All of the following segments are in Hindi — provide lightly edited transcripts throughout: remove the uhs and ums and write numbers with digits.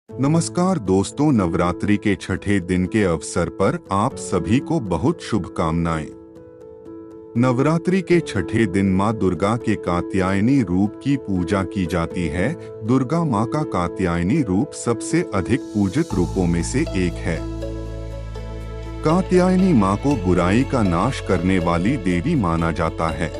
नमस्कार दोस्तों, नवरात्रि के छठे दिन के अवसर पर आप सभी को बहुत शुभकामनाएं। नवरात्रि के छठे दिन मां दुर्गा के कात्यायनी रूप की पूजा की जाती है। दुर्गा मां का कात्यायनी रूप सबसे अधिक पूजित रूपों में से एक है। कात्यायनी मां को बुराई का नाश करने वाली देवी माना जाता है।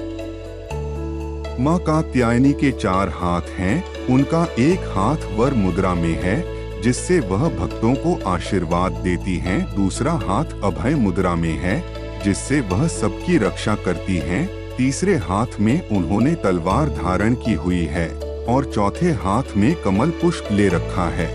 मां कात्यायनी के 4 हाथ हैं। उनका एक हाथ वर मुद्रा में है, जिससे वह भक्तों को आशीर्वाद देती हैं। दूसरा हाथ अभय मुद्रा में है, जिससे वह सबकी रक्षा करती हैं। तीसरे हाथ में उन्होंने तलवार धारण की हुई है और चौथे हाथ में कमल पुष्प ले रखा है।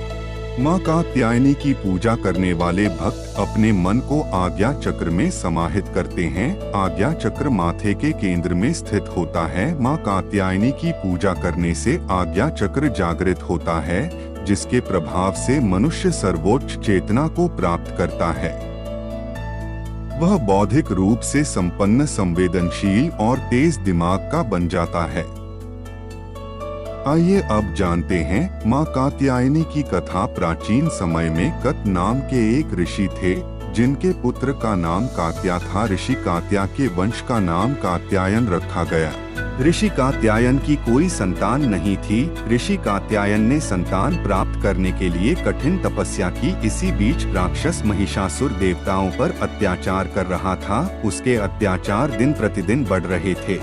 मां कात्यायनी की पूजा करने वाले भक्त अपने मन को आज्ञा चक्र में समाहित करते हैं। आज्ञा चक्र माथे के केंद्र में स्थित होता है। मां कात्यायनी की पूजा करने से आज्ञा चक्र जागृत होता है, जिसके प्रभाव से मनुष्य सर्वोच्च चेतना को प्राप्त करता है। वह बौद्धिक रूप से संपन्न, संवेदनशील और तेज दिमाग का बन जाता है। आइए अब जानते हैं मां कात्यायनी की कथा। प्राचीन समय में कत नाम के एक ऋषि थे, जिनके पुत्र का नाम कात्या था। ऋषि कात्या के वंश का नाम कात्यायन रखा गया। ऋषि कात्यायन की कोई संतान नहीं थी। ऋषि कात्यायन ने संतान प्राप्त करने के लिए कठिन तपस्या की। इसी बीच राक्षस महिषासुर देवताओं पर अत्याचार कर रहा था। उसके अत्याचार दिन प्रतिदिन बढ़ रहे थे।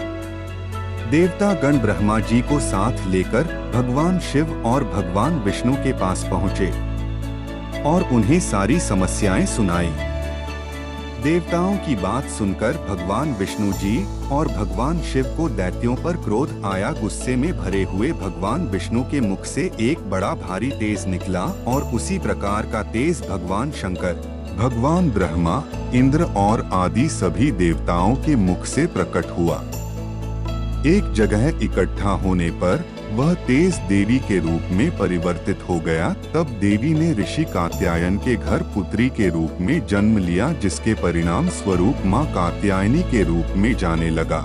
देवता गण ब्रह्मा जी को साथ लेकर भगवान शिव और भगवान विष्णु के पास पहुँचे और उन्हें सारी समस्याएं सुनाई। देवताओं की बात सुनकर भगवान विष्णु जी और भगवान शिव को दैत्यों पर क्रोध आया। गुस्से में भरे हुए भगवान विष्णु के मुख से एक बड़ा भारी तेज निकला और उसी प्रकार का तेज भगवान शंकर, भगवान ब्रह्मा, इंद्र और आदि सभी देवताओं के मुख से प्रकट हुआ। एक जगह इकट्ठा होने पर वह तेज देवी के रूप में परिवर्तित हो गया। तब देवी ने ऋषि कात्यायन के घर पुत्री के रूप में जन्म लिया, जिसके परिणाम स्वरूप मां कात्यायनी के रूप में जाने लगा।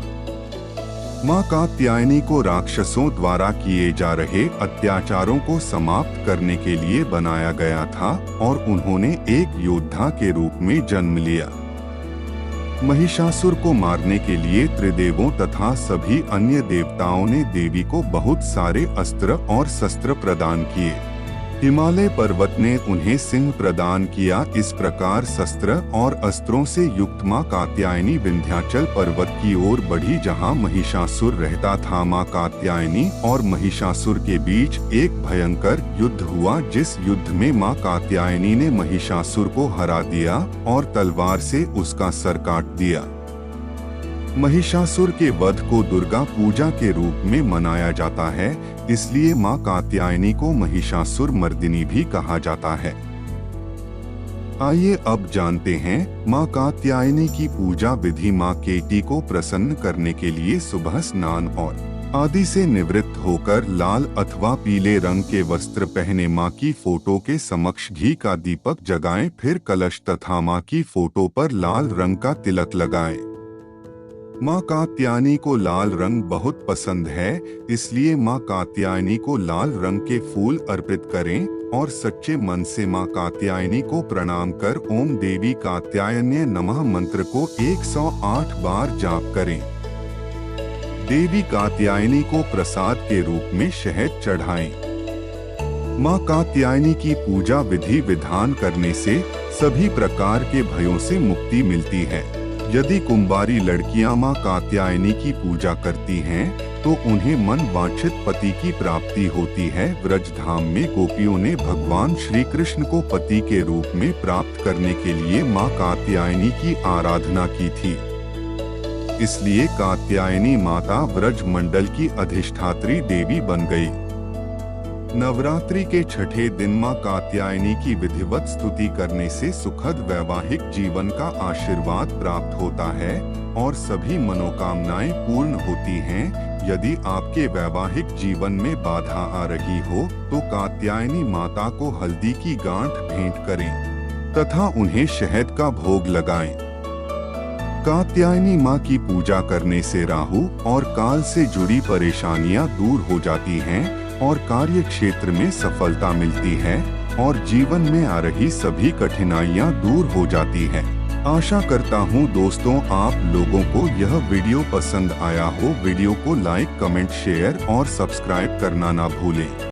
मां कात्यायनी को राक्षसों द्वारा किए जा रहे अत्याचारों को समाप्त करने के लिए बनाया गया था और उन्होंने एक योद्धा के रूप में जन्म लिया। महिषासुर को मारने के लिए त्रिदेवों तथा सभी अन्य देवताओं ने देवी को बहुत सारे अस्त्र और शस्त्र प्रदान किए। हिमालय पर्वत ने उन्हें सिंह प्रदान किया। इस प्रकार शस्त्र और अस्त्रों से युक्त मां कात्यायनी विंध्याचल पर्वत की ओर बढ़ी, जहां महिषासुर रहता था। मां कात्यायनी और महिषासुर के बीच एक भयंकर युद्ध हुआ, जिस युद्ध में मां कात्यायनी ने महिषासुर को हरा दिया और तलवार से उसका सर काट दिया। महिषासुर के वध को दुर्गा पूजा के रूप में मनाया जाता है, इसलिए मां कात्यायनी को महिषासुर मर्दिनी भी कहा जाता है। आइए अब जानते हैं मां कात्यायनी की पूजा विधि। मां केटी को प्रसन्न करने के लिए सुबह स्नान और आदि से निवृत्त होकर लाल अथवा पीले रंग के वस्त्र पहने मां की फोटो के समक्ष घी का दीपक जगाएं। फिर कलश तथा मां की फोटो पर लाल रंग का तिलक लगाएं। मां कात्यायनी को लाल रंग बहुत पसंद है, इसलिए मां कात्यायनी को लाल रंग के फूल अर्पित करें और सच्चे मन से मां कात्यायनी को प्रणाम कर ओम देवी कात्यायन्य नमः मंत्र को 108 बार जाप करें। देवी कात्यायनी को प्रसाद के रूप में शहद चढ़ाएं। मां कात्यायनी की पूजा विधि विधान करने से सभी प्रकार के भयों से मुक्ति मिलती है। यदि कुंवारी लड़कियां मां कात्यायनी की पूजा करती हैं, तो उन्हें मन वांछित पति की प्राप्ति होती है। व्रजधाम में गोपियों ने भगवान श्री कृष्ण को पति के रूप में प्राप्त करने के लिए मां कात्यायनी की आराधना की थी। इसलिए कात्यायनी माता व्रज मंडल की अधिष्ठात्री देवी बन गई। नवरात्रि के छठे दिन मां कात्यायनी की विधिवत स्तुति करने से सुखद वैवाहिक जीवन का आशीर्वाद प्राप्त होता है और सभी मनोकामनाएं पूर्ण होती हैं। यदि आपके वैवाहिक जीवन में बाधा आ रही हो, तो कात्यायनी माता को हल्दी की गांठ भेंट करें तथा उन्हें शहद का भोग लगाएं। कात्यायनी मां की पूजा करने से राहु और काल से जुड़ी परेशानियां दूर हो जाती हैं और कार्य क्षेत्र में सफलता मिलती है। और जीवन में आ रही सभी कठिनाइयां दूर हो जाती हैं। आशा करता हूं दोस्तों आप लोगों को यह वीडियो पसंद आया हो। वीडियो को लाइक, कमेंट, शेयर और सब्सक्राइब करना ना भूलें।